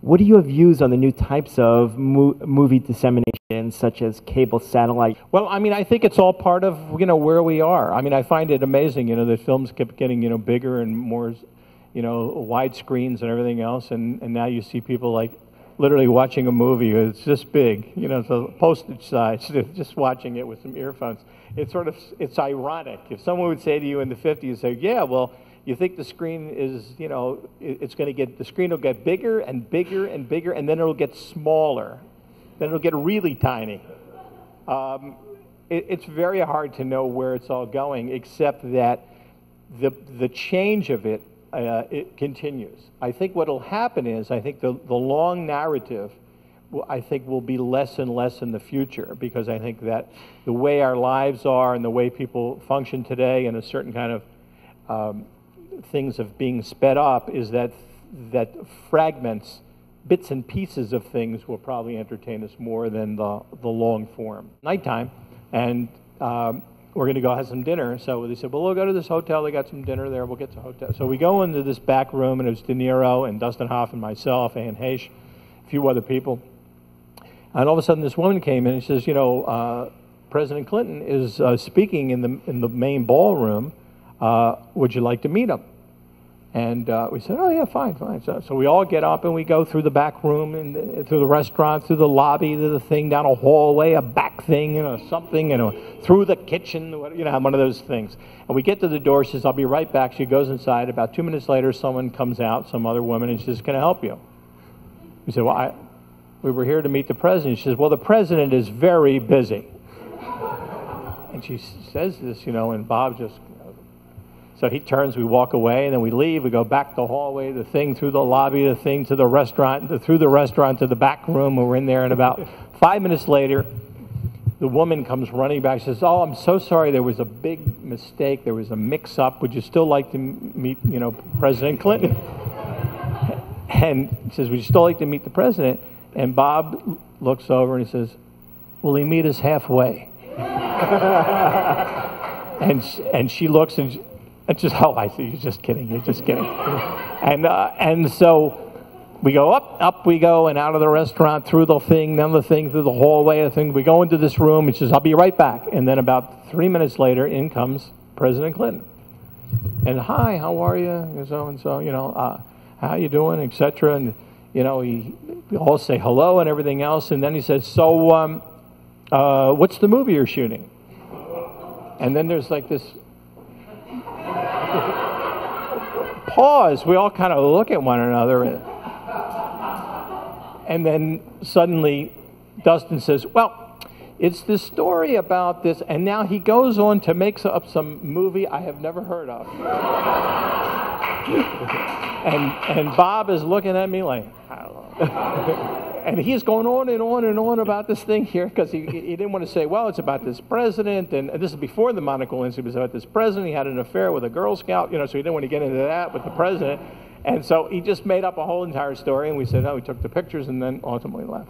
What are your views on the new types of movie dissemination, such as cable, satellite? Well, I mean, I think it's all part of, you know, where we are. I mean, I find it amazing, you know, that films kept getting, you know, bigger and more, you know, wide screens and everything else, and now you see people like literally watching a movie. It's this big, you know, so postage size, just watching it with some earphones. It's sort of, it's ironic. If someone would say to you in the 50s, say, yeah, well, you think the screen is, you know, it's going to get, the screen will get bigger and bigger and bigger, and then it'll get smaller. Then it'll get really tiny. It's very hard to know where it's all going, except that the change of it, it continues. I think what will happen is, I think the long narrative, I think, will be less and less in the future, because I think that the way our lives are and the way people function today and a certain kind of things of being sped up is that fragments, bits and pieces of things will probably entertain us more than the long form. Nighttime, and we're going to go have some dinner. So they said, well, we'll go to this hotel. They got some dinner there. We'll get to the hotel. So we go into this back room, and it was De Niro and Dustin Hoffman, myself, Anne Heche, a few other people. And all of a sudden, this woman came in and says, you know, President Clinton is speaking in the main ballroom. Would you like to meet him? And we said, oh, yeah, fine. So we all get up and we go through the back room and through the restaurant, through the lobby, to the thing, down a hallway, a back thing, you know, something, you know, through the kitchen, you know, one of those things. And we get to the door. She says, I'll be right back. She goes inside. About 2 minutes later, someone comes out, some other woman, and she says, can I help you? We said, well, we were here to meet the president. She says, well, the president is very busy. And she says this, you know, and Bob just... So he turns, we walk away, and then we leave. We go back the hallway, the thing through the lobby, the thing to the restaurant, through the restaurant to the back room, and we're in there. And about 5 minutes later, the woman comes running back. She says, oh, I'm so sorry. There was a big mistake. There was a mix-up. Would you still like to meet, you know, President Clinton? And she says, would you still like to meet the president? And Bob looks over and he says, will he meet us halfway? and she looks and... It's just, oh, I see, you're just kidding. And so we go up we go, and out of the restaurant, through the thing, then the thing, through the hallway, the thing. We go into this room, and she says, I'll be right back. And then about 3 minutes later, in comes President Clinton. And, hi, how are you? So, you know, how you doing, et cetera. And, you know, we all say hello and everything else. And then he says, so what's the movie you're shooting? And then there's like this pause. We all kind of look at one another, and then suddenly Dustin says, well, it's this story about this, and now he goes on to make up some movie I have never heard of. and Bob is looking at me like, I don't know. And he's going on and on and on about this thing here, because he didn't want to say, well, it's about this president, and this is before the monocle incident. It was about this president. He had an affair with a Girl Scout, you know, so he didn't want to get into that with the president. And so he just made up a whole entire story, and we said, no, we took the pictures and then ultimately left.